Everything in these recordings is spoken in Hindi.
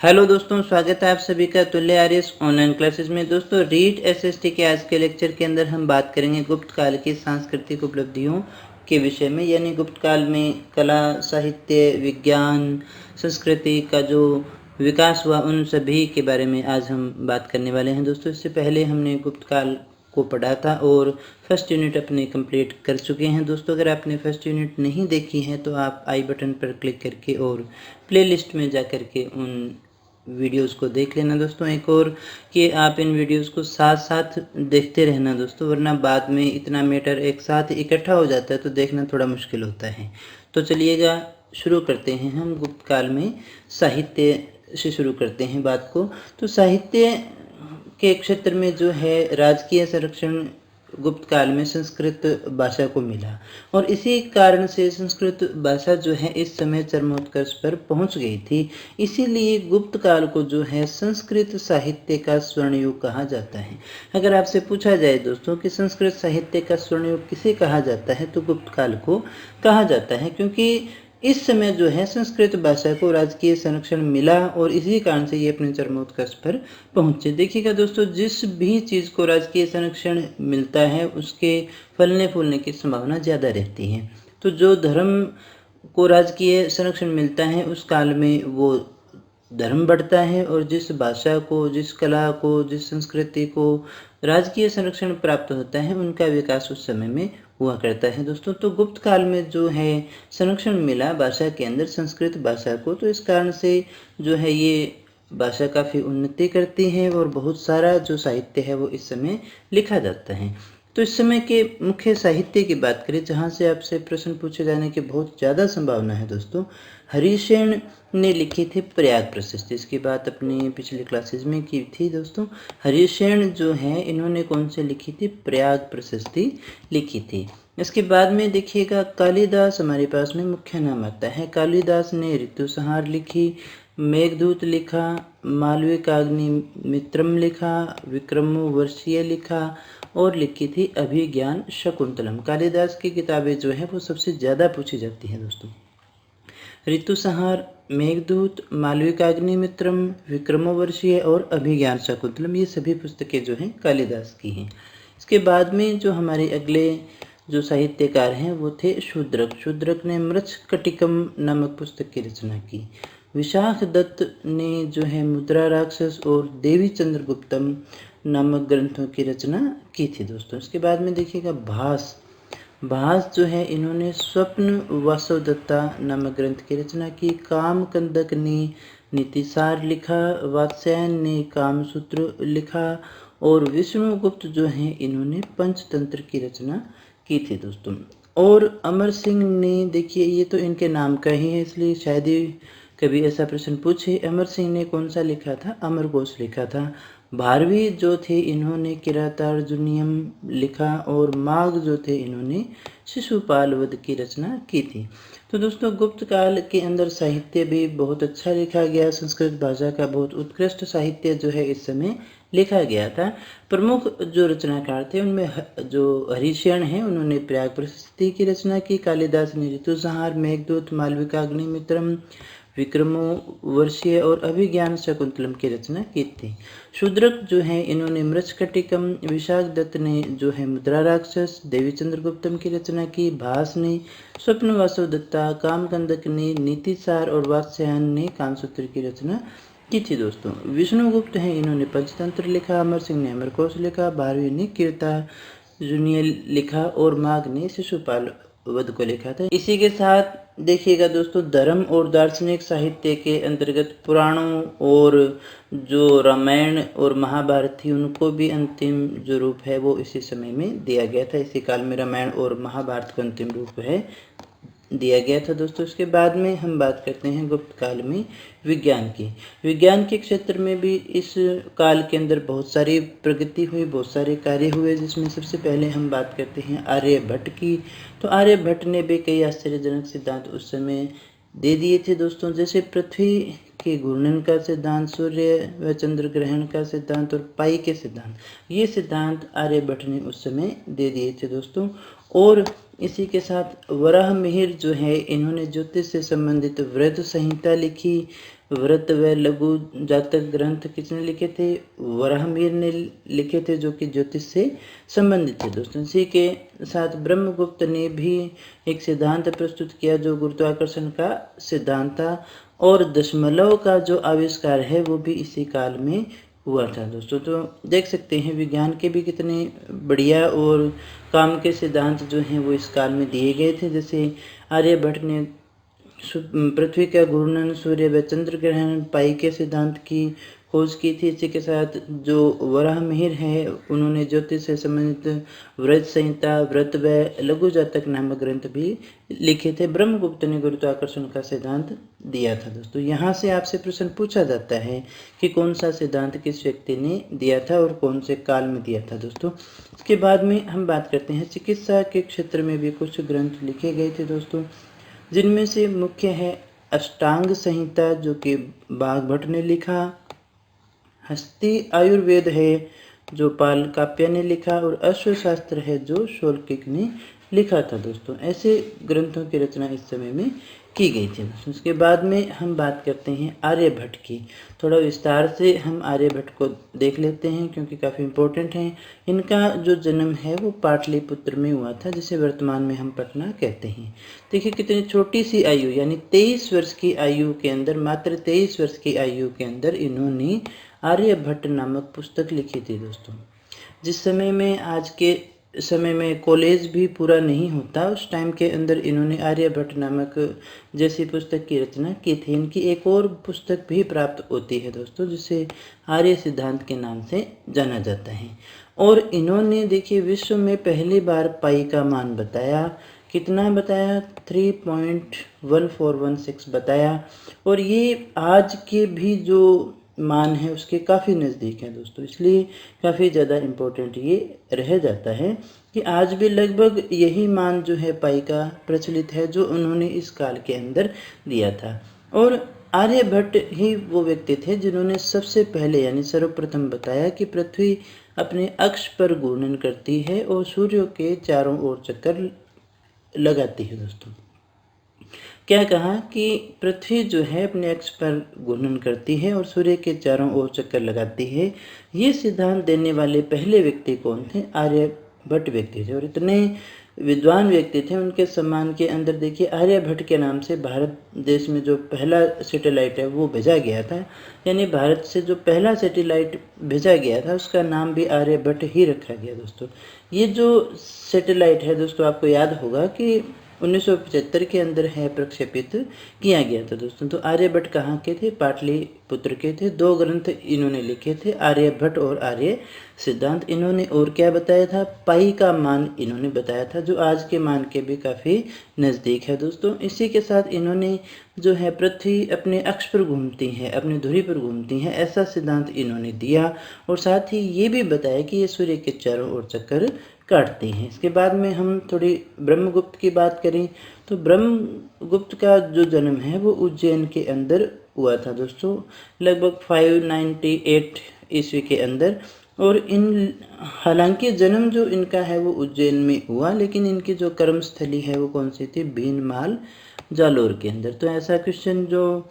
हेलो दोस्तों, स्वागत है आप सभी का तुल्य आर्यस ऑनलाइन क्लासेस में। दोस्तों, रीट एसएसटी के आज के लेक्चर के अंदर हम बात करेंगे गुप्त काल की सांस्कृतिक उपलब्धियों के विषय में, यानी गुप्त काल में कला, साहित्य, विज्ञान, संस्कृति का जो विकास हुआ उन सभी के बारे में आज हम बात करने वाले हैं। दोस्तों, इससे पहले हमने गुप्त काल को पढ़ा था और फर्स्ट यूनिट अपने कंप्लीट कर चुके हैं। दोस्तों, अगर आपने फर्स्ट यूनिट नहीं देखी है तो आप आई बटन पर क्लिक करके और प्लेलिस्ट में जा कर के उन वीडियोस को देख लेना दोस्तों। एक और कि आप इन वीडियोस को साथ साथ देखते रहना दोस्तों, वरना बाद में इतना मैटर एक साथ इकट्ठा हो जाता है तो देखना थोड़ा मुश्किल होता है। तो चलिएगा शुरू करते हैं। हम गुप्त काल में साहित्य से शुरू करते हैं बात को। तो साहित्य के क्षेत्र में जो है राजकीय संरक्षण गुप्त काल में संस्कृत भाषा को मिला और इसी कारण से संस्कृत भाषा जो है इस समय चरमोत्कर्ष पर पहुंच गई थी। इसीलिए गुप्त काल को जो है संस्कृत साहित्य का स्वर्ण युग कहा जाता है। अगर आपसे पूछा जाए दोस्तों कि संस्कृत साहित्य का स्वर्ण युग किसे कहा जाता है तो गुप्त काल को कहा जाता है, क्योंकि इस समय जो है संस्कृत भाषा को राजकीय संरक्षण मिला और इसी कारण से ये अपने चरमोत्कर्ष पर पहुंचे। देखिएगा दोस्तों, जिस भी चीज़ को राजकीय संरक्षण मिलता है उसके फलने फूलने की संभावना ज़्यादा रहती है। तो जो धर्म को राजकीय संरक्षण मिलता है उस काल में वो धर्म बढ़ता है, और जिस भाषा को, जिस कला को, जिस संस्कृति को राजकीय संरक्षण प्राप्त होता है उनका विकास उस समय में हुआ करता है दोस्तों। तो गुप्त काल में जो है संरक्षण मिला भाषा के अंदर संस्कृत भाषा को, तो इस कारण से जो है ये भाषा काफ़ी उन्नति करती है और बहुत सारा जो साहित्य है वो इस समय लिखा जाता है। तो इस समय के मुख्य साहित्य की बात करें जहाँ से आपसे प्रश्न पूछे जाने की बहुत ज़्यादा संभावना है दोस्तों, हरिशेन ने लिखी थी प्रयाग प्रशस्ति। इसकी बात अपनी पिछली क्लासेस में की थी दोस्तों। हरिशेन जो है इन्होंने कौन से लिखी थी? प्रयाग प्रशस्ति लिखी थी। इसके बाद में देखिएगा कालिदास हमारे पास में मुख्य नाम आता है। कालिदास ने ऋतुसंहार लिखी, मेघदूत लिखा, मालविकाग्निमित्रम लिखा, विक्रमोर्वशीय लिखा और लिखी थी अभिज्ञान शकुंतलम। कालिदास की किताबें जो है वो सबसे ज़्यादा पूछी जाती हैं दोस्तों। ऋतुसंहार, मेघदूत, मालविकाग्निमित्रम, विक्रमोर्वशीय और अभिज्ञान शकुंतलम, ये सभी पुस्तकें जो हैं कालिदास की हैं। इसके बाद में जो हमारे अगले जो साहित्यकार हैं वो थे शूद्रक। शूद्रक ने मृच्छकटिकम नामक पुस्तक की रचना की। विशाख दत्त ने जो है मुद्रा राक्षस और देवी चंद्रगुप्तम नामक ग्रंथों की रचना की थी दोस्तों। इसके बाद में देखिएगा भास। भास जो है इन्होंने स्वप्न वासवदत्ता नामक ग्रंथ की रचना की। कामकंदक ने नीतिसार लिखा, वात्स्यायन ने कामसूत्र लिखा और विष्णुगुप्त जो है इन्होंने पंचतंत्र की रचना की थी दोस्तों। और अमर सिंह ने, देखिए ये तो इनके नाम का ही है इसलिए शायद ही कभी ऐसा प्रश्न पूछे। अमर सिंह ने कौन सा लिखा था? अमरकोश लिखा था। भारवी जो थे इन्होंने किरातार्जुनीयम लिखा और माघ जो थे इन्होंने शिशुपाल वध की रचना की थी। तो दोस्तों, गुप्त काल के अंदर साहित्य भी बहुत अच्छा लिखा गया। संस्कृत भाषा का बहुत उत्कृष्ट साहित्य जो है इस समय लिखा गया था। प्रमुख जो रचनाकार थे उनमें जो हरिशेन हैं उन्होंने प्रयाग प्रशस्ति की रचना की। कालिदास ने ऋतुसंहार, मेघदूत, मालविकाग्निमित्रम, विक्रमोर्वशीय और अभिज्ञान शकुंतलम की रचना की थी। शूद्रक जो है इन्होंने मृच्छकटिकम, विशाख दत्त ने जो है मुद्रा राक्षस, देवी चंद्रगुप्तम की रचना की। भास ने स्वप्न वासवदत्ता, कामकंदक ने नीतिसार और वात्स्यायन ने कामसूत्र की रचना की थी दोस्तों। विष्णुगुप्त हैं इन्होंने पंचतंत्र लिखा। अमर सिंह ने अमरकोश लिखा। भारवी ने कीर्तार्जुनीय लिखा और माघ ने शिशुपाल वध को लिखा था। इसी के साथ देखिएगा दोस्तों, धर्म और दार्शनिक साहित्य के अंतर्गत पुराणों और जो रामायण और महाभारत थी उनको भी अंतिम जो रूप है वो इसी समय में दिया गया था। इसी काल में रामायण और महाभारत को अंतिम रूप है दिया गया था दोस्तों। इसके बाद में हम बात करते हैं गुप्त काल में विज्ञान की। विज्ञान के क्षेत्र में भी इस काल के अंदर बहुत सारी प्रगति हुई, बहुत सारे कार्य हुए, जिसमें सबसे पहले हम बात करते हैं आर्यभट्ट की। तो आर्यभट्ट ने भी कई आश्चर्यजनक सिद्धांत उस समय दे दिए थे दोस्तों, जैसे पृथ्वी के घूर्णन का सिद्धांत, सूर्य व चंद्र ग्रहण का सिद्धांत और पाई के सिद्धांत, ये सिद्धांत आर्यभट्ट ने उस समय दे दिए थे दोस्तों। और इसी के साथ वराह मिहिर जो है इन्होंने ज्योतिष से संबंधित वृत्त संहिता लिखी। व्रत व लघु जातक ग्रंथ किसने लिखे थे? वराहमिहिर ने लिखे थे, जो कि ज्योतिष से संबंधित थे दोस्तों। इसी के साथ ब्रह्मगुप्त ने भी एक सिद्धांत प्रस्तुत किया जो गुरुत्वाकर्षण का सिद्धांत था, और दशमलव का जो आविष्कार है वो भी इसी काल में हुआ था दोस्तों। तो देख सकते हैं विज्ञान के भी कितने बढ़िया और काम के सिद्धांत जो हैं वो इस काल में दिए गए थे। जैसे आर्यभट्ट ने पृथ्वी का घूर्णन, सूर्य व चंद्र ग्रहण, पाई के सिद्धांत की खोज की थी। इसी के साथ जो वराहमिहिर है उन्होंने ज्योतिष से संबंधित व्रत संहिता, व्रत व लघु जातक नामक ग्रंथ भी लिखे थे। ब्रह्मगुप्त ने गुरुत्वाकर्षण का सिद्धांत दिया था दोस्तों। यहाँ से आपसे प्रश्न पूछा जाता है कि कौन सा सिद्धांत किस व्यक्ति ने दिया था और कौन से काल में दिया था दोस्तों। इसके बाद में हम बात करते हैं चिकित्सा के क्षेत्र में भी कुछ ग्रंथ लिखे गए थे दोस्तों, जिनमें से मुख्य है अष्टांग संहिता जो कि बाघभट्ट ने लिखा, हस्ती आयुर्वेद है जो पालकाप्य ने लिखा, और अश्वशास्त्र है जो शोल्किक ने लिखा था दोस्तों। ऐसे ग्रंथों की रचना इस समय में की गई थी दोस्तों। उसके बाद में हम बात करते हैं आर्यभट्ट की। थोड़ा विस्तार से हम आर्यभट्ट को देख लेते हैं क्योंकि काफ़ी इम्पोर्टेंट हैं। इनका जो जन्म है वो पाटलिपुत्र में हुआ था, जिसे वर्तमान में हम पटना कहते हैं। देखिए कितनी छोटी सी आयु, यानी 23 वर्ष की आयु के अंदर, मात्र 23 वर्ष की आयु के अंदर इन्होंने आर्यभट्ट नामक पुस्तक लिखी थी दोस्तों। जिस समय में आज के समय में कॉलेज भी पूरा नहीं होता, उस टाइम के अंदर इन्होंने आर्यभट्ट नामक जैसी पुस्तक की रचना की थी। इनकी एक और पुस्तक भी प्राप्त होती है दोस्तों, जिसे आर्य सिद्धांत के नाम से जाना जाता है। और इन्होंने देखिए विश्व में पहली बार पाई का मान बताया। कितना बताया? 3.1416 बताया। और ये आज के भी जो मान है उसके काफ़ी नज़दीक है दोस्तों, इसलिए काफ़ी ज़्यादा इम्पोर्टेंट ये रह जाता है कि आज भी लगभग यही मान जो है पाई का प्रचलित है जो उन्होंने इस काल के अंदर दिया था। और आर्यभट्ट ही वो व्यक्ति थे जिन्होंने सबसे पहले यानी सर्वप्रथम बताया कि पृथ्वी अपने अक्ष पर घूर्णन करती है और सूर्य के चारों ओर चक्कर लगाती है दोस्तों। क्या कहा कि पृथ्वी जो है अपने अक्ष पर घूर्णन करती है और सूर्य के चारों ओर चक्कर लगाती है। ये सिद्धांत देने वाले पहले व्यक्ति कौन थे? आर्यभट्ट व्यक्ति थे। और इतने विद्वान व्यक्ति थे, उनके सम्मान के अंदर देखिए आर्यभट्ट के नाम से भारत देश में जो पहला सैटेलाइट है वो भेजा गया था। यानी भारत से जो पहला सैटेलाइट भेजा गया था उसका नाम भी आर्यभट्ट ही रखा गया दोस्तों। ये जो सैटेलाइट है दोस्तों, आपको याद होगा कि 1975 के अंदर है प्रक्षेपित किया गया था दोस्तों। तो आर्यभट्ट कहाँ के थे? पाटलिपुत्र के थे। 2 ग्रंथ इन्होंने लिखे थे, आर्यभट्ट और आर्य सिद्धांत। इन्होंने और क्या बताया था? पाई का मान इन्होंने बताया था, जो आज के मान के भी काफ़ी नज़दीक है दोस्तों। इसी के साथ इन्होंने जो है पृथ्वी अपने अक्ष पर घूमती है, अपनी धुरी पर घूमती है, ऐसा सिद्धांत इन्होंने दिया। और साथ ही ये भी बताया कि ये सूर्य के चारों ओर चक्कर काटते हैं। इसके बाद में हम थोड़ी ब्रह्मगुप्त की बात करें तो ब्रह्मगुप्त का जो जन्म है वो उज्जैन के अंदर हुआ था दोस्तों, लगभग 598 ईस्वी के अंदर। और हालांकि जन्म जो इनका है वो उज्जैन में हुआ, लेकिन इनकी जो कर्मस्थली है वो कौन सी थी? भीनमाल जालोर के अंदर। तो ऐसा क्वेश्चन जो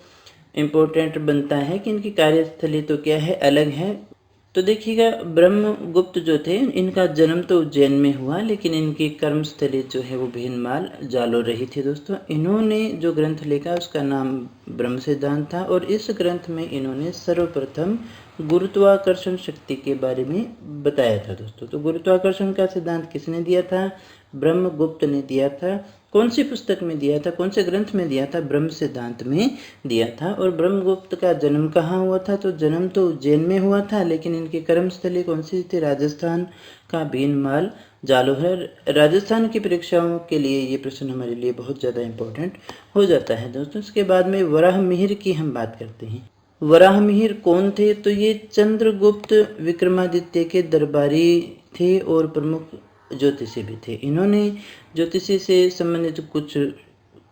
इम्पोर्टेंट बनता है कि इनकी कार्यस्थली तो क्या है? अलग है। तो देखिएगा ब्रह्मगुप्त जो थे इनका जन्म तो उज्जैन में हुआ, लेकिन इनकी कर्मस्थली जो है वो भीनमाल जालोर रही थी दोस्तों। इन्होंने जो ग्रंथ लिखा उसका नाम ब्रह्म सिद्धांत था, और इस ग्रंथ में इन्होंने सर्वप्रथम गुरुत्वाकर्षण शक्ति के बारे में बताया था दोस्तों। तो गुरुत्वाकर्षण का सिद्धांत किसने दिया था? ब्रह्मगुप्त ने दिया था। कौन सी पुस्तक में दिया था? कौन से ग्रंथ में दिया था? ब्रह्म सिद्धांत में दिया था। और ब्रह्मगुप्त का जन्म कहाँ हुआ था? तो जन्म तो उज्जैन में हुआ था, लेकिन इनकी कर्मस्थली कौन सी थी? राजस्थान का भीनमाल जालोर। राजस्थान की परीक्षाओं के लिए ये प्रश्न हमारे लिए बहुत ज़्यादा इम्पोर्टेंट हो जाता है दोस्तों। इसके बाद में वराहमिहिर की हम बात करते हैं। वराहमिहिर कौन थे? तो ये चंद्रगुप्त विक्रमादित्य के दरबारी थे और प्रमुख ज्योतिषी भी थे। इन्होंने ज्योतिषी से संबंधित कुछ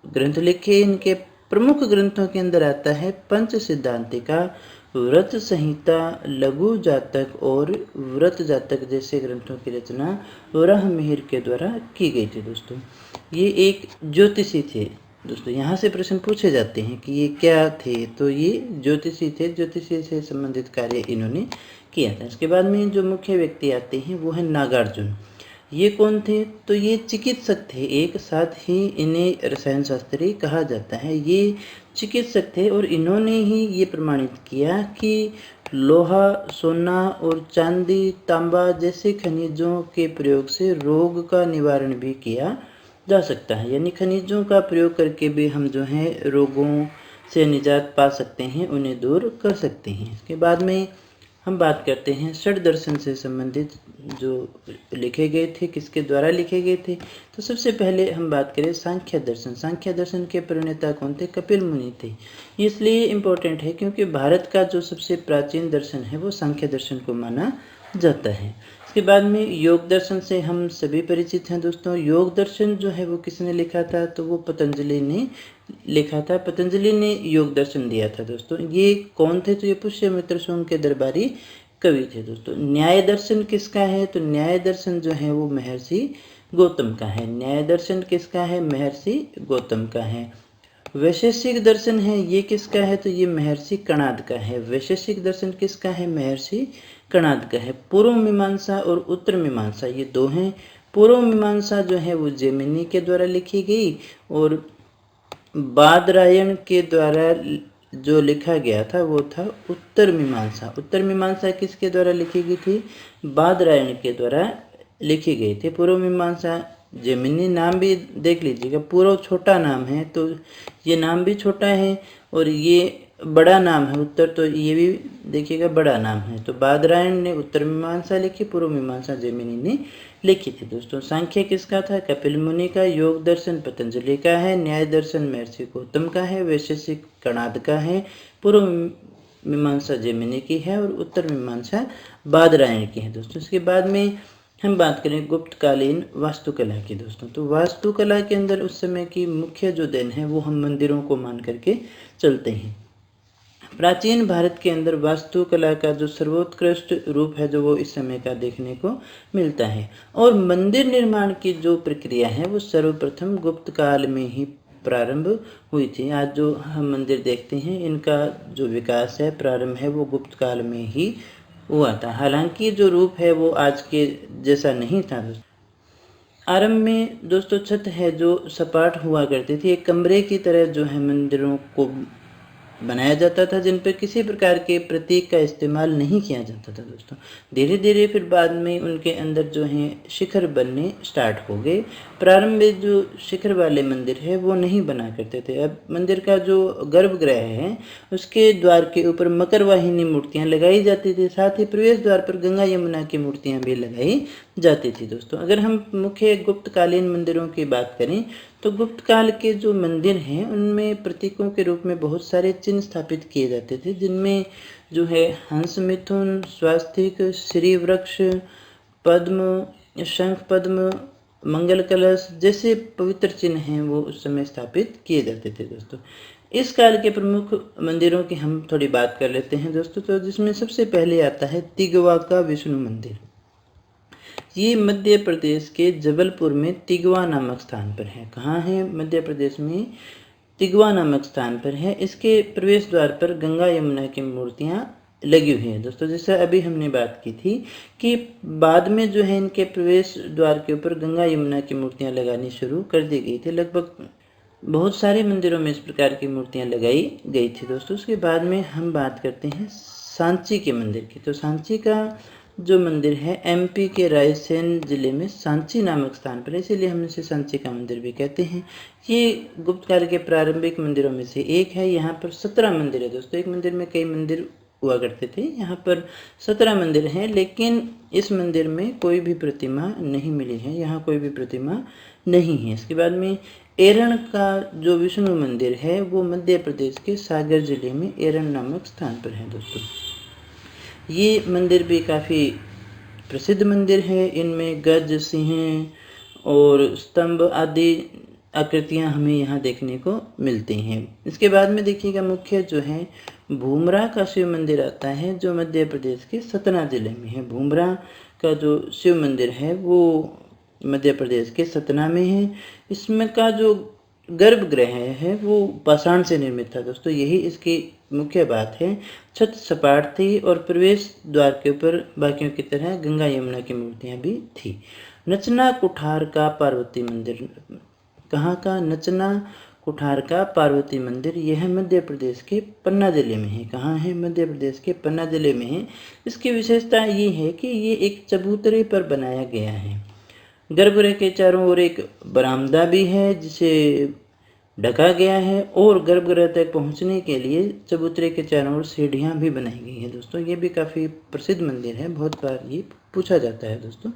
ग्रंथ लिखे। इनके प्रमुख ग्रंथों के अंदर आता है पंच सिद्धांतिका, व्रत संहिता, लघु जातक और व्रत जातक जैसे ग्रंथों की रचना वराहमिहिर के द्वारा की गई थी दोस्तों। ये एक ज्योतिषी थे दोस्तों यहाँ से प्रश्न पूछे जाते हैं कि ये क्या थे, तो ये ज्योतिषी थे, ज्योतिषी से संबंधित कार्य इन्होंने किया था। इसके बाद में जो मुख्य व्यक्ति आते हैं वो है नागार्जुन। ये कौन थे, तो ये चिकित्सक थे, एक साथ ही इन्हें रसायन शास्त्री कहा जाता है। ये चिकित्सक थे और इन्होंने ही ये प्रमाणित किया कि लोहा, सोना और चांदी, तांबा जैसे खनिजों के प्रयोग से रोग का निवारण भी किया जा सकता है। यानी खनिजों का प्रयोग करके भी हम जो है रोगों से निजात पा सकते हैं, उन्हें दूर कर सकते हैं। इसके बाद में हम बात करते हैं षड दर्शन से संबंधित जो लिखे गए थे, किसके द्वारा लिखे गए थे। तो सबसे पहले हम बात करें सांख्य दर्शन। सांख्य दर्शन के प्रणेता कौन थे, कपिल मुनि थे। इसलिए इम्पोर्टेंट है क्योंकि भारत का जो सबसे प्राचीन दर्शन है वो सांख्य दर्शन को माना जाता है। इसके बाद में योग दर्शन से हम सभी परिचित हैं दोस्तों। योग दर्शन जो है वो किसने लिखा था, तो वो पतंजलि ने लिखा था। पतंजलि ने योग दर्शन दिया था दोस्तों। ये कौन थे, तो ये पुष्यमित्र सोम के दरबारी कवि थे दोस्तों। न्याय दर्शन किसका है, तो न्याय दर्शन जो है वो महर्षि गौतम का है। न्याय दर्शन किसका है, महर्षि गौतम का है। वैशेषिक दर्शन है, ये किसका है, तो ये महर्षि कणाद का है। वैशेषिक दर्शन किसका है, महर्षि कणाद का है। पूर्व मीमांसा और उत्तर मीमांसा ये दो हैं। पूर्व मीमांसा जो है वो जैमिनी के द्वारा लिखी गई और बादरायण के द्वारा जो लिखा गया था वो था उत्तर मीमांसा। उत्तर मीमांसा किसके द्वारा लिखी गई थी, बादरायण के द्वारा लिखी गई थी। पूर्व मीमांसा जैमिनी नाम भी देख लीजिएगा, पूर्व छोटा नाम है तो ये नाम भी छोटा है और ये बड़ा नाम है उत्तर, तो ये भी देखिएगा बड़ा नाम है। तो बादरायण ने उत्तर मीमांसा लिखी, पूर्व मीमांसा जैमिनी ने लिखी थी दोस्तों। सांख्य किसका था, कपिल मुनि का। योग दर्शन पतंजलि का है। न्याय दर्शन महर्षि गौतम का है। वैशेषिक कणाद का है। पूर्व मीमांसा जैमिनी की है और उत्तर मीमांसा बादरायण की है दोस्तों। इसके बाद में हम बात करें गुप्तकालीन वास्तुकला की दोस्तों। तो वास्तुकला के अंदर उस समय की मुख्य जो देन है वो हम मंदिरों को मान करके चलते हैं। प्राचीन भारत के अंदर वास्तुकला का जो सर्वोत्कृष्ट रूप है जो वो इस समय का देखने को मिलता है। और मंदिर निर्माण की जो प्रक्रिया है वो सर्वप्रथम गुप्त काल में ही प्रारंभ हुई थी। आज जो हम मंदिर देखते हैं इनका जो विकास है, प्रारंभ है, वो गुप्त काल में ही हुआ था। हालांकि जो रूप है वो आज के जैसा नहीं था। आरंभ में दोस्तों छत है जो सपाट हुआ करती थी, एक कमरे की तरह जो है मंदिरों को बनाया जाता था, जिन पर किसी प्रकार के प्रतीक का इस्तेमाल नहीं किया जाता था दोस्तों। धीरे धीरे फिर बाद में उनके अंदर जो है शिखर बनने स्टार्ट हो गए। प्रारंभ में जो शिखर वाले मंदिर है वो नहीं बना करते थे। अब मंदिर का जो गर्भगृह है उसके द्वार के ऊपर मकर वाहिनी मूर्तियाँ लगाई जाती थी, साथ ही प्रवेश द्वार पर गंगा यमुना की मूर्तियाँ भी लगाई जाती थी दोस्तों। अगर हम मुख्य गुप्तकालीन मंदिरों की बात करें तो गुप्त काल के जो मंदिर हैं उनमें प्रतीकों के रूप में बहुत सारे चिन्ह स्थापित किए जाते थे, जिनमें जो है हंस, मिथुन, स्वास्तिक, श्री वृक्ष, पद्म, शंख पद्म, मंगल कलश जैसे पवित्र चिन्ह हैं वो उस समय स्थापित किए जाते थे दोस्तों। इस काल के प्रमुख मंदिरों की हम थोड़ी बात कर लेते हैं दोस्तों। तो जिसमें सबसे पहले आता है तिगवा का विष्णु मंदिर। ये मध्य प्रदेश के जबलपुर में तिगवा नामक स्थान पर है। कहाँ है, मध्य प्रदेश में तिगवा नामक स्थान पर है। इसके प्रवेश द्वार पर गंगा यमुना की मूर्तियाँ लगी हुई हैं दोस्तों। जैसे अभी हमने बात की थी कि बाद में जो है इनके प्रवेश द्वार के ऊपर गंगा यमुना की मूर्तियाँ लगानी शुरू कर दी गई थी। लगभग बहुत सारे मंदिरों में इस प्रकार की मूर्तियाँ लगाई गई थी दोस्तों। उसके बाद में हम बात करते हैं सांची के मंदिर की। तो सांची का जो मंदिर है एमपी के रायसेन जिले में सांची नामक स्थान पर, इसीलिए हम इसे सांची का मंदिर भी कहते हैं। ये गुप्त काल के प्रारंभिक मंदिरों में से एक है। यहाँ पर 17 मंदिर है दोस्तों। एक मंदिर में कई मंदिर हुआ करते थे, यहाँ पर 17 मंदिर हैं, लेकिन इस मंदिर में कोई भी प्रतिमा नहीं मिली है, यहाँ कोई भी प्रतिमा नहीं है। इसके बाद में एरण का जो विष्णु मंदिर है वो मध्य प्रदेश के सागर जिले में एरण नामक स्थान पर है दोस्तों। ये मंदिर भी काफ़ी प्रसिद्ध मंदिर है। इनमें गज, सिंह और स्तंभ आदि आकृतियाँ हमें यहाँ देखने को मिलती हैं। इसके बाद में देखिएगा मुख्य जो है भूमरा का शिव मंदिर आता है जो मध्य प्रदेश के सतना जिले में है। भूमरा का जो शिव मंदिर है वो मध्य प्रदेश के सतना में है। इसमें का जो गर्भगृह है वो पाषाण से निर्मित था दोस्तों, यही इसकी मुख्य बात है। छत सपाट थी और प्रवेश द्वार के ऊपर बाकियों की तरह गंगा यमुना की मूर्तियां भी थी। नचना कुठार का पार्वती मंदिर, कहाँ का? नचना कुठार का पार्वती मंदिर, यह मध्य प्रदेश के पन्ना जिले में है। कहाँ है? मध्य प्रदेश के पन्ना जिले में है। इसकी विशेषता ये है कि ये एक चबूतरे पर बनाया गया है। गर्भगृह के चारों ओर एक बरामदा भी है जिसे ढका गया है और गर्भगृह तक पहुंचने के लिए चबूतरे के चारों ओर सीढ़ियां भी बनाई गई हैं दोस्तों। ये भी काफ़ी प्रसिद्ध मंदिर है, बहुत बार ये पूछा जाता है दोस्तों।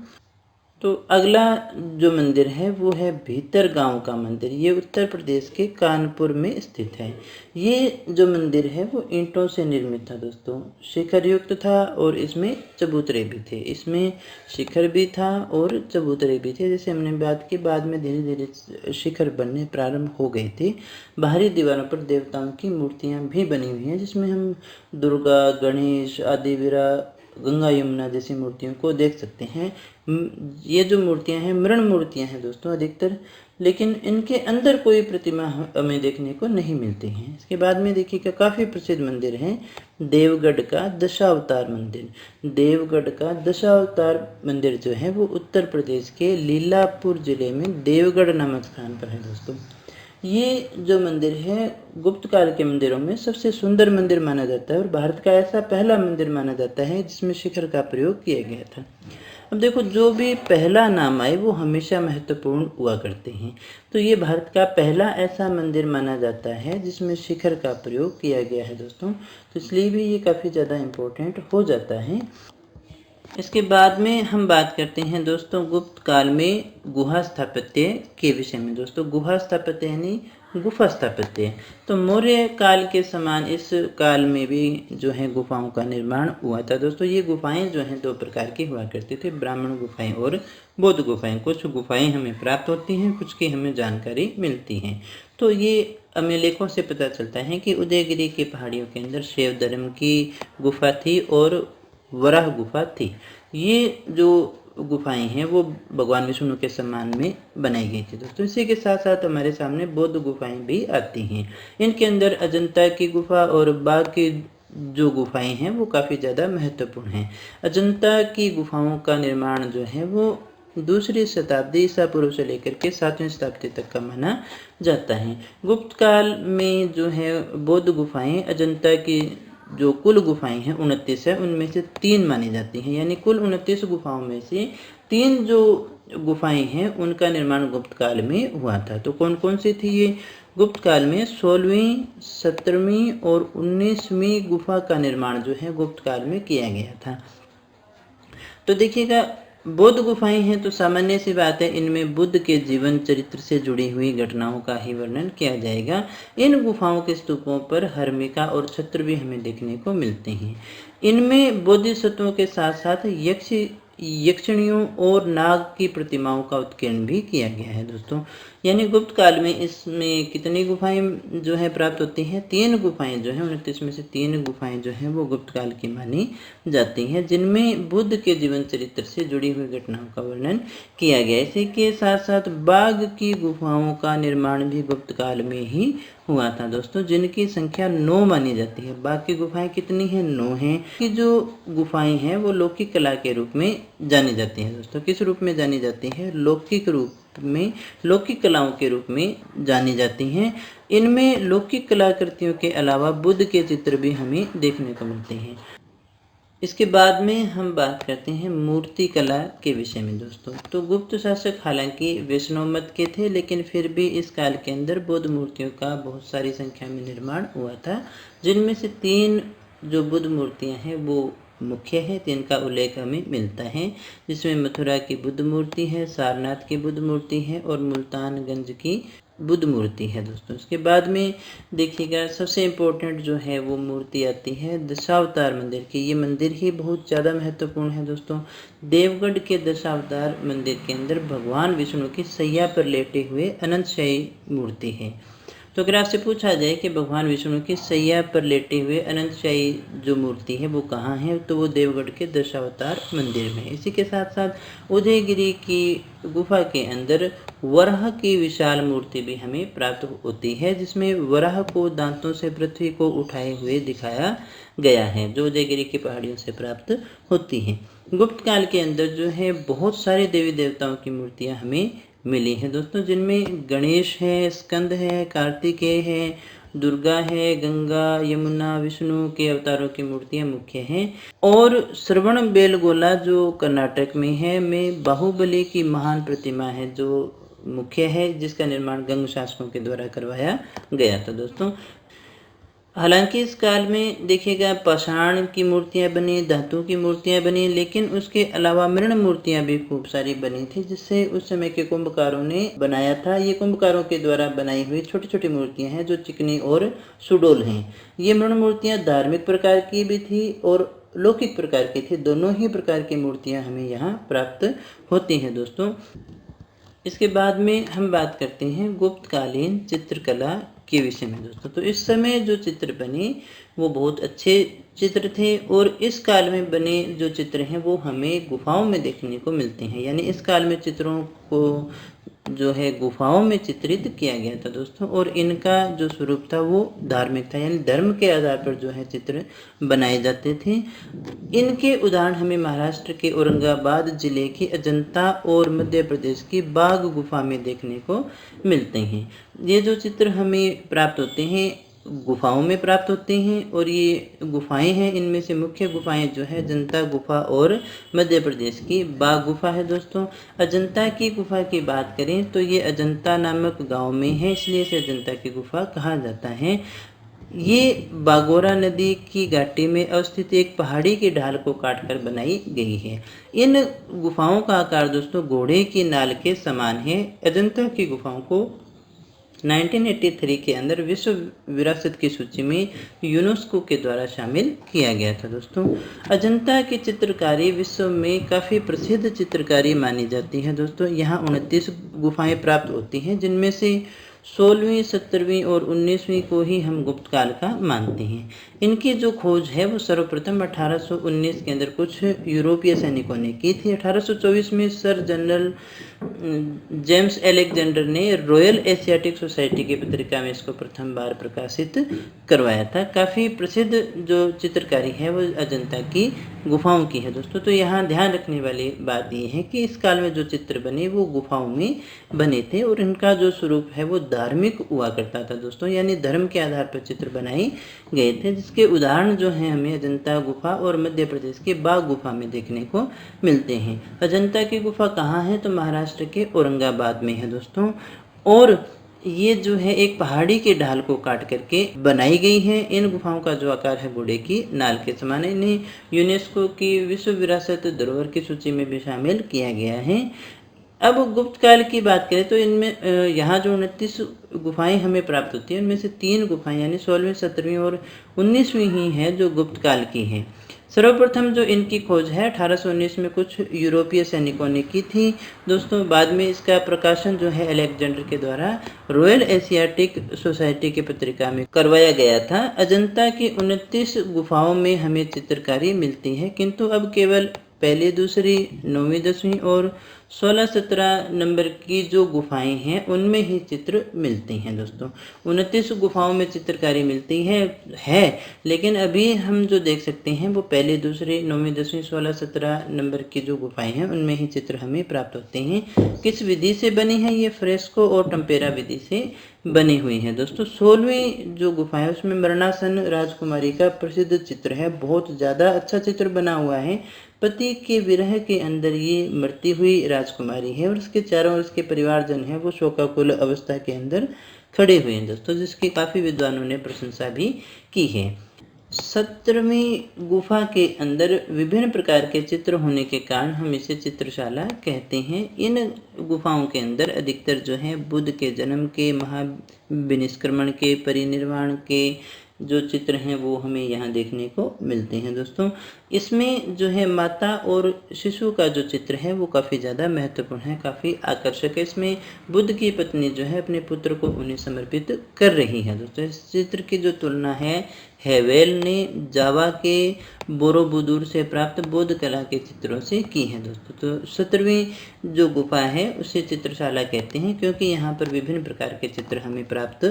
तो अगला जो मंदिर है वो है भीतर गांव का मंदिर, ये उत्तर प्रदेश के कानपुर में स्थित है। ये जो मंदिर है वो ईंटों से निर्मित था दोस्तों, शिखर युक्त था और इसमें चबूतरे भी थे। इसमें शिखर भी था और चबूतरे भी थे। जैसे हमने बात की, बाद में धीरे धीरे शिखर बनने प्रारंभ हो गए थे। बाहरी दीवारों पर देवताओं की मूर्तियाँ भी बनी हुई हैं, जिसमें हम दुर्गा, गणेश, आदिवीरा, गंगा यमुना जैसी मूर्तियों को देख सकते हैं। ये जो मूर्तियां हैं मृण मूर्तियां हैं दोस्तों अधिकतर, लेकिन इनके अंदर कोई प्रतिमा हमें देखने को नहीं मिलती है। इसके बाद में देखिएगा काफ़ी प्रसिद्ध मंदिर है देवगढ़ का दशावतार मंदिर। देवगढ़ का दशावतार मंदिर जो है वो उत्तर प्रदेश के लीलापुर जिले में देवगढ़ नामक स्थान पर है दोस्तों। ये जो मंदिर है गुप्त काल के मंदिरों में सबसे सुंदर मंदिर माना जाता है और भारत का ऐसा पहला मंदिर माना जाता है जिसमें शिखर का प्रयोग किया गया था। अब देखो, जो भी पहला नाम आए वो हमेशा महत्वपूर्ण हुआ करते हैं। तो ये भारत का पहला ऐसा मंदिर माना जाता है जिसमें शिखर का प्रयोग किया गया है दोस्तों, तो इसलिए भी ये काफ़ी ज़्यादा इम्पोर्टेंट हो जाता है। इसके बाद में हम बात करते हैं दोस्तों गुप्त काल में गुहा स्थापत्य के विषय में दोस्तों। गुहा स्थापत्य यानी गुफा स्थापत्य। तो मौर्य काल के समान इस काल में भी जो है गुफाओं का निर्माण हुआ था दोस्तों। ये गुफाएं जो हैं दो प्रकार की हुआ करती थी, ब्राह्मण गुफाएं और बौद्ध गुफाएं। कुछ गुफाएं हमें प्राप्त होती हैं, कुछ की हमें जानकारी मिलती है। तो ये हमें लेखों से पता चलता है कि उदयगिरी की पहाड़ियों के अंदर शैव धर्म की गुफा थी और वराह गुफा थी। ये जो गुफाएं हैं वो भगवान विष्णु के सम्मान में बनाई गई थी दोस्तों। इसी के साथ साथ हमारे सामने बौद्ध गुफाएं भी आती हैं। इनके अंदर अजंता की गुफा और बाघ की जो गुफाएं हैं वो काफ़ी ज़्यादा महत्वपूर्ण हैं। अजंता की गुफाओं का निर्माण जो है वो दूसरी शताब्दी ईसा पूर्व से लेकर के 7वीं शताब्दी तक का माना जाता है। गुप्त काल में जो है बौद्ध गुफाएं अजंता की जो कुल गुफाएं हैं 29 है, उनमें से 3 मानी जाती हैं। यानी कुल 29 गुफाओं में से 3 जो गुफाएं हैं उनका निर्माण गुप्त काल में हुआ था। तो कौन कौन सी थी ये? गुप्त काल में 16वीं, 17वीं और 19वीं गुफा का निर्माण जो है गुप्त काल में किया गया था। तो देखिएगा, बौद्ध गुफाएं हैं तो सामान्य सी बात है इनमें बुद्ध के जीवन चरित्र से जुड़ी हुई घटनाओं का ही वर्णन किया जाएगा। इन गुफाओं के स्तूपों पर हर्मिका और छत्र भी हमें देखने को मिलते हैं। इनमें बोधिसत्वों के साथ साथ यक्षिणियों और नाग की प्रतिमाओं का उत्कीर्ण भी किया गया है दोस्तों। यानी गुप्त काल में इसमें कितनी गुफाएं जो है प्राप्त होती हैं? 3 गुफाएं जो हैं 29 में से 3 गुफाएं जो हैं वो गुप्त काल की मानी जाती हैं, जिनमें बुद्ध के जीवन चरित्र से जुड़ी हुई घटनाओं का वर्णन किया गया। इसी के साथ साथ बाघ की गुफाओं का निर्माण भी गुप्त काल में ही हुआ था दोस्तों, जिनकी संख्या 9 मानी जाती है। बाघ की गुफाएं कितनी हैं? 9 हैं। कि जो गुफाएं हैं वो लौकिक कला के रूप में जानी जाती हैं दोस्तों। किस रूप में जानी जाती है? लौकिक रूप में, लौकिक कलाओं के रूप में जानी जाती हैं। इनमें लौकिक कलाकृतियों के अलावा बुद्ध के चित्र भी हमें देखने को मिलते हैं। इसके बाद में हम बात करते हैं मूर्ति कला के विषय में दोस्तों। तो गुप्त शासक हालांकि वैष्णव मत के थे, लेकिन फिर भी इस काल के अंदर बौद्ध मूर्तियों का बहुत सारी संख्या में निर्माण हुआ था, जिनमें से 3 जो बुद्ध मूर्तियां हैं वो मुख्य है। 3 का उल्लेख हमें मिलता है, जिसमें मथुरा की बुद्ध मूर्ति है, सारनाथ की बुद्ध मूर्ति है और मुल्तानगंज की बुद्ध मूर्ति है दोस्तों। इसके बाद में देखिएगा सबसे इम्पोर्टेंट जो है वो मूर्ति आती है दशावतार मंदिर की। ये मंदिर ही बहुत ज़्यादा महत्वपूर्ण है दोस्तों। देवगढ़ के दशावतार मंदिर के अंदर भगवान विष्णु की सैया पर लेटे हुए अनंतशाही मूर्ति है। तो अगर आपसे पूछा जाए कि भगवान विष्णु की सैया पर लेटे हुए अनंतशाही जो मूर्ति है वो कहाँ है, तो वो देवगढ़ के दशावतार मंदिर में है। इसी के साथ साथ उदयगिरी की गुफा के अंदर वराह की विशाल मूर्ति भी हमें प्राप्त होती है, जिसमें वराह को दांतों से पृथ्वी को उठाए हुए दिखाया गया है, जो उदयगिरी की पहाड़ियों से प्राप्त होती है। गुप्त काल के अंदर जो है बहुत सारे देवी देवताओं की मूर्तियां हमें मिली हैं दोस्तों, जिनमें गणेश है, स्कंद है, कार्तिकेय है, दुर्गा है, गंगा, यमुना, विष्णु के अवतारों की मूर्तियां मुख्य हैं। और श्रवण बेलगोला जो कर्नाटक में है, में बाहुबली की महान प्रतिमा है जो मुख्य है, जिसका निर्माण गंग शासकों के द्वारा करवाया गया था दोस्तों। हालांकि इस काल में देखिएगा पाषाण की मूर्तियां बनी, धातु की मूर्तियां बनी, लेकिन उसके अलावा मृण मूर्तियां भी खूब सारी बनी थी, जिससे उस समय के कुंभकारों ने बनाया था। ये कुंभकारों के द्वारा बनाई हुई छोटी छोटी मूर्तियां हैं जो चिकनी और सुडोल हैं। ये मृण मूर्तियां धार्मिक प्रकार की भी थी और लौकिक प्रकार की थी, दोनों ही प्रकार की मूर्तियां हमें यहाँ प्राप्त होती हैं दोस्तों। इसके बाद में हम बात करते हैं गुप्तकालीन चित्रकला के विषय में दोस्तों। तो इस समय जो चित्र बने वो बहुत अच्छे चित्र थे, और इस काल में बने जो चित्र हैं वो हमें गुफाओं में देखने को मिलते हैं। यानी इस काल में चित्रों को जो है गुफाओं में चित्रित किया गया था दोस्तों, और इनका जो स्वरूप था वो धार्मिक था, यानी धर्म के आधार पर जो है चित्र बनाए जाते थे। इनके उदाहरण हमें महाराष्ट्र के औरंगाबाद जिले की अजंता और मध्य प्रदेश की बाघ गुफा में देखने को मिलते हैं। ये जो चित्र हमें प्राप्त होते हैं गुफाओं में प्राप्त होते हैं, और ये गुफाएं हैं, इनमें से मुख्य गुफाएं जो है अजंता गुफा और मध्य प्रदेश की बाघ गुफा है दोस्तों। अजंता की गुफा की बात करें तो ये अजंता नामक गांव में है, इसलिए इसे अजंता की गुफा कहा जाता है। ये बागोरा नदी की घाटी में अवस्थित एक पहाड़ी की ढाल को काटकर बनाई गई है। इन गुफाओं का आकार दोस्तों घोड़े की नाल के समान है। अजंता की गुफाओं को 1983 के अंदर विश्व विरासत की सूची में यूनेस्को के द्वारा शामिल किया गया था दोस्तों। अजंता की चित्रकारी विश्व में काफ़ी प्रसिद्ध चित्रकारी मानी जाती है दोस्तों। यहाँ 29 गुफाएं प्राप्त होती हैं, जिनमें से 16वीं, 17वीं और 19वीं को ही हम गुप्त काल का मानते हैं। इनकी जो खोज है वो सर्वप्रथम 1819 के अंदर कुछ यूरोपीय सैनिकों ने की थी। 1824 में सर जनरल जेम्स अलेक्जेंडर ने रॉयल एशियाटिक सोसाइटी की पत्रिका में इसको प्रथम बार प्रकाशित करवाया था। काफ़ी प्रसिद्ध जो चित्रकारी है वो अजंता की गुफाओं की है दोस्तों। तो यहाँ ध्यान रखने वाली बात ये है कि इस काल में जो चित्र बने वो गुफाओं में बने थे, और इनका जो स्वरूप है वो धार्मिक हुआ करता था दोस्तों, यानी धर्म के आधार पर चित्र बनाए गए थे, जिसके उदाहरण जो हैं हमें अजंता गुफा और मध्य प्रदेश के बाघ गुफा में देखने को मिलते हैं। अजंता की गुफा कहाँ है तो महाराष्ट्र के औरंगाबाद में है दोस्तों, और ये जो है एक पहाड़ी के ढाल को काट करके बनाई गई है। इन गुफाओं का जो आकार है घोड़े की नाल के समान है। इन्हें यूनेस्को की विश्व विरासत धरोहर की सूची में भी शामिल किया गया है। अब गुप्त काल की बात करें तो इनमें यहाँ जो 29 गुफाएं हमें प्राप्त होती हैं, उनमें से 3 गुफाएं यानी 16वीं, 17वीं और 19वीं ही हैं जो गुप्त काल की हैं। सर्वप्रथम जो इनकी खोज है 1819 में कुछ यूरोपीय सैनिकों ने की थी दोस्तों। बाद में इसका प्रकाशन जो है अलेक्जेंडर के द्वारा रॉयल एशियाटिक सोसाइटी की पत्रिका में करवाया गया था। अजंता की 29 गुफाओं में हमें चित्रकारी मिलती है, किंतु अब केवल पहली, दूसरी, 9वीं, 10वीं और 16-17 नंबर की जो गुफाएं हैं उनमें ही चित्र मिलते हैं दोस्तों। 29 गुफाओं में चित्रकारी मिलती है, लेकिन अभी हम जो देख सकते हैं वो पहले, दूसरे, 9वीं, 10वीं, 16-17 नंबर की जो गुफाएं हैं उनमें ही चित्र हमें प्राप्त होते हैं। किस विधि से बनी है ये? फ्रेस्को और टेम्पेरा विधि से बनी हुई है दोस्तों। 16वीं जो गुफा है उसमें मरणासन राजकुमारी का प्रसिद्ध चित्र है, बहुत ज़्यादा अच्छा चित्र बना हुआ है। पति के विरह के अंदर ये मरती हुई राजकुमारी है और उसके चारों ओर उसके परिवारजन है वो शोकाकुल अवस्था के अंदर खड़े हुए हैं दोस्तों, जिसकी काफ़ी विद्वानों ने प्रशंसा भी की है। 17वीं गुफा के अंदर विभिन्न प्रकार के चित्र होने के कारण हम इसे चित्रशाला कहते हैं। इन गुफाओं के अंदर अधिकतर जो है बुद्ध के जन्म के, महाविनिष्क्रमण के, परिनिर्वाण के जो चित्र हैं वो हमें यहाँ देखने को मिलते हैं दोस्तों। इसमें जो है माता और शिशु का जो चित्र है वो काफ़ी ज़्यादा महत्वपूर्ण है, काफ़ी आकर्षक है। इसमें बुद्ध की पत्नी जो है अपने पुत्र को उन्हें समर्पित कर रही है दोस्तों। इस चित्र की जो तुलना है हेवेल ने जावा के बोरोबुदूर से प्राप्त बौद्ध कला के चित्रों से की है दोस्तों। तो 17वीं जो गुफा है उसे चित्रशाला कहते हैं, क्योंकि यहाँ पर विभिन्न प्रकार के चित्र हमें प्राप्त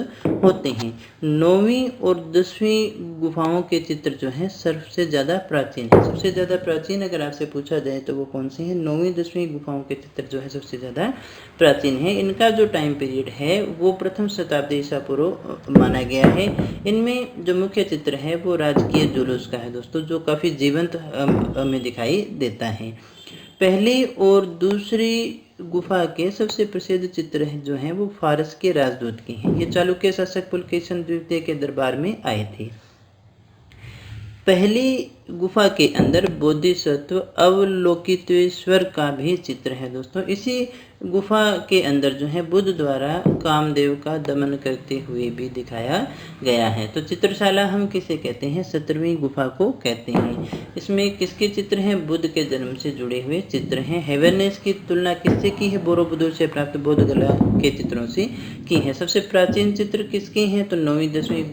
होते हैं। 9वीं और 10वीं गुफाओं के चित्र जो हैं सबसे ज़्यादा प्राचीन है। सबसे ज़्यादा प्राचीन अगर आपसे पूछा जाए तो वो कौन सी है? 9वीं 10वीं गुफाओं के चित्र जो है सबसे ज़्यादा प्राचीन है। इनका जो टाइम पीरियड है वो प्रथम शताब्दी ईसा पूर्व माना गया है। इनमें जो मुख्य चित्र है वो राजकीय जुलूस का है दोस्तों, जो काफ़ी जीवंत हमें दिखाई देता है। पहली और दूसरी गुफा के सबसे प्रसिद्ध चित्र जो हैं वो फारस के राजदूत के हैं। ये चालुक्य शासक पुलकेशन द्वितीय के दरबार में आए थे। पहली गुफा के अंदर बोधिसत्व अवलोकितेश्वर का भी चित्र है दोस्तों। इसी गुफा के अंदर जो है बुद्ध द्वारा कामदेव का दमन करते हुए भी दिखाया गया है। तो चित्रशाला हम किसे कहते हैं? 17वीं गुफा को कहते हैं। इसमें किसके चित्र हैं? बुद्ध के जन्म से जुड़े हुए चित्र हैं। हेवरनेस की तुलना किससे की है? बोरोबुदूर से प्राप्त बौद्ध कला के चित्रों से की है। सबसे प्राचीन चित्र किसके हैं? तो 9वीं 10वीं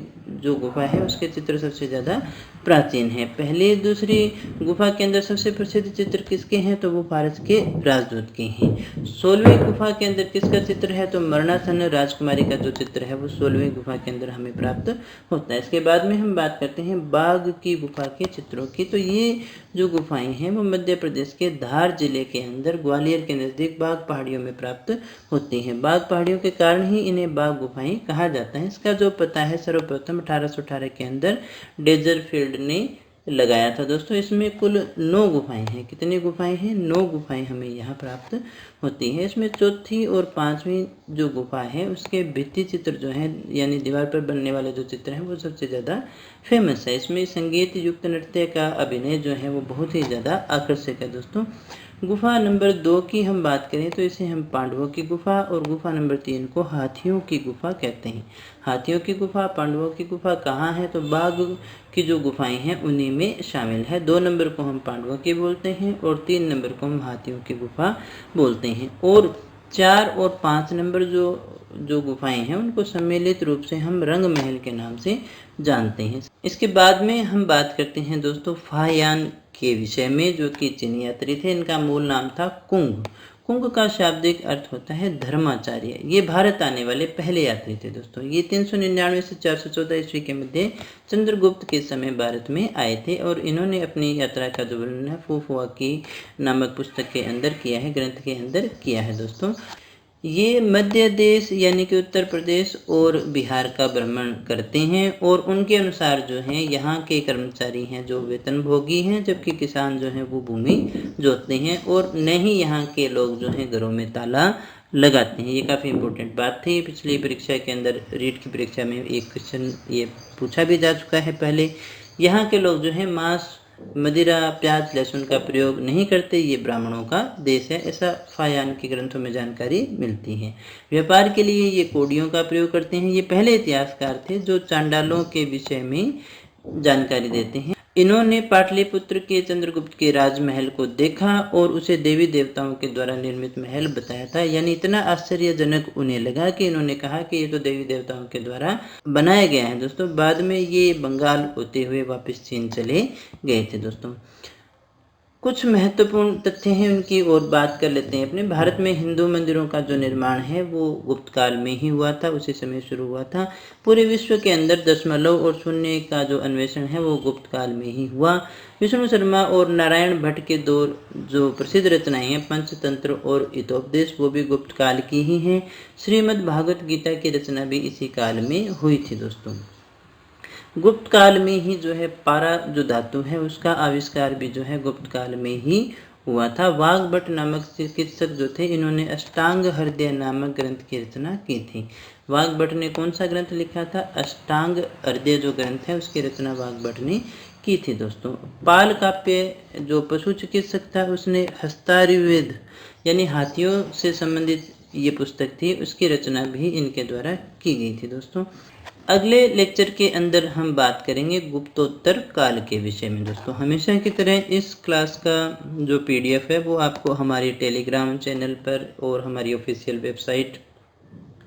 जो गुफा है उसके चित्र सबसे ज़्यादा प्राचीन है। पहली दूसरी गुफा के अंदर सबसे प्रसिद्ध चित्र किसके हैं? तो वो फारस के राजदूत के हैं। 16वीं गुफा के अंदर किसका चित्र है? तो मरणासन्न राजकुमारी का जो चित्र है वो 16वीं गुफा के अंदर हमें प्राप्त होता है। इसके बाद में हम बात करते हैं बाघ की गुफा के चित्रों की। तो ये जो गुफाएं हैं वो मध्य प्रदेश के धार जिले के अंदर ग्वालियर के नज़दीक बाघ पहाड़ियों में प्राप्त होती हैं। बाघ पहाड़ियों के कारण ही इन्हें बाघ गुफाएं कहा जाता है। इसका जो पता है सर्वप्रथम 1818 के अंदर डेजरफील्ड ने लगाया था दोस्तों। इसमें कुल 9 गुफाएं हैं। कितनी गुफाएं हैं? 9 गुफाएं हमें यहाँ प्राप्त होती हैं। इसमें चौथी और 5वीं जो गुफा है उसके भित्ति चित्र जो है यानी दीवार पर बनने वाले जो चित्र हैं वो सबसे ज़्यादा फेमस है। इसमें संगीत युक्त नृत्य का अभिनय जो है वो बहुत ही ज़्यादा आकर्षक है दोस्तों। गुफा नंबर 2 की हम बात करें तो इसे हम पांडवों की गुफा और गुफा नंबर 3 को हाथियों की गुफा कहते हैं। हाथियों की गुफा, पांडवों की गुफा कहाँ है? तो बाघ की जो गुफाएं हैं उन्हीं में शामिल है। 2 नंबर को हम पांडवों की बोलते हैं और 3 नंबर को हम हाथियों की गुफा बोलते हैं। और 4 और 5 नंबर जो गुफाएं हैं उनको सम्मिलित रूप से हम रंग महल के नाम से जानते हैं। इसके बाद में हम बात करते हैं दोस्तों फाहयान के विषय में, जो कि चीनी यात्री थे। इनका मूल नाम था कुंग। कुंग का शाब्दिक अर्थ होता है धर्माचार्य। ये भारत आने वाले पहले यात्री थे दोस्तों। ये 399 से 414 ईस्वी के मध्य चंद्रगुप्त के समय भारत में आए थे और इन्होंने अपनी यात्रा का जो वर्णन है फुफुआ की नामक पुस्तक के अंदर किया है, ग्रंथ के अंदर किया है दोस्तों। ये मध्य देश यानी कि उत्तर प्रदेश और बिहार का भ्रमण करते हैं और उनके अनुसार जो हैं यहाँ के कर्मचारी हैं जो वेतनभोगी हैं, जबकि किसान जो हैं वो भूमि जोतते हैं और न ही यहाँ के लोग जो हैं घरों में ताला लगाते हैं। ये काफ़ी इंपॉर्टेंट बात थी। पिछली परीक्षा के अंदर रीट की परीक्षा में एक क्वेश्चन ये पूछा भी जा चुका है पहले। यहाँ के लोग जो हैं मांस, मदिरा, प्याज, लहसुन का प्रयोग नहीं करते। ये ब्राह्मणों का देश है, ऐसा फाहयान के ग्रंथों में जानकारी मिलती है। व्यापार के लिए ये कोडियों का प्रयोग करते हैं। ये पहले इतिहासकार थे जो चांडालों के विषय में जानकारी देते हैं। इन्होंने पाटलिपुत्र के चंद्रगुप्त के राजमहल को देखा और उसे देवी देवताओं के द्वारा निर्मित महल बताया था। यानी इतना आश्चर्यजनक उन्हें लगा कि इन्होंने कहा कि ये तो देवी देवताओं के द्वारा बनाया गया है दोस्तों। बाद में ये बंगाल होते हुए वापस चीन चले गए थे दोस्तों। कुछ महत्वपूर्ण तथ्य हैं उनकी और बात कर लेते हैं अपने। भारत में हिंदू मंदिरों का जो निर्माण है वो गुप्त काल में ही हुआ था, उसी समय शुरू हुआ था। पूरे विश्व के अंदर दशमलव और शून्य का जो अन्वेषण है वो गुप्त काल में ही हुआ। विष्णु शर्मा और नारायण भट्ट के दो जो प्रसिद्ध रचनाएं हैं पंचतंत्र और हितोपदेश वो भी गुप्त काल की ही हैं। श्रीमद् भागवत गीता की रचना भी इसी काल में हुई थी दोस्तों। गुप्त काल में ही जो है पारा जो धातु है उसका आविष्कार भी जो है गुप्त काल में ही हुआ था। वाग्भट नामक चिकित्सक जो थे इन्होंने अष्टांग हृदय नामक ग्रंथ की रचना की थी। वाग्भट ने कौन सा ग्रंथ लिखा था? अष्टांग हृदय जो ग्रंथ है उसकी रचना वाग्भट ने की थी दोस्तों। पाल काव्य जो पशु चिकित्सक था उसने हस्तायुर्वेद यानी हाथियों से संबंधित ये पुस्तक थी, उसकी रचना भी इनके द्वारा की गई थी दोस्तों। अगले लेक्चर के अंदर हम बात करेंगे गुप्तोत्तर काल के विषय में दोस्तों। हमेशा की तरह इस क्लास का जो PDF है वो आपको हमारी टेलीग्राम चैनल पर और हमारी ऑफिशियल वेबसाइट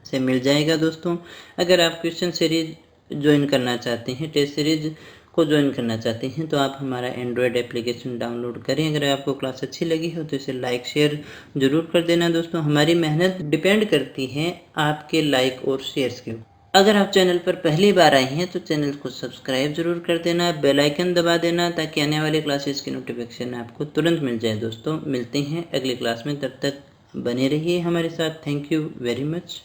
से मिल जाएगा दोस्तों। अगर आप क्वेश्चन सीरीज ज्वाइन करना चाहते हैं, टेस्ट सीरीज को ज्वाइन करना चाहते हैं तो आप हमारा एंड्रॉयड एप्लीकेशन डाउनलोड करें। अगर आपको क्लास अच्छी लगी हो तो इसे लाइक शेयर ज़रूर कर देना दोस्तों। हमारी मेहनत डिपेंड करती है आपके लाइक और शेयर्स के ऊपर। अगर आप चैनल पर पहली बार आए हैं तो चैनल को सब्सक्राइब ज़रूर कर देना, बेल आइकन दबा देना ताकि आने वाले क्लासेस की नोटिफिकेशन आपको तुरंत मिल जाए। दोस्तों मिलते हैं अगली क्लास में, तब तक बने रहिए हमारे साथ। Thank you very much.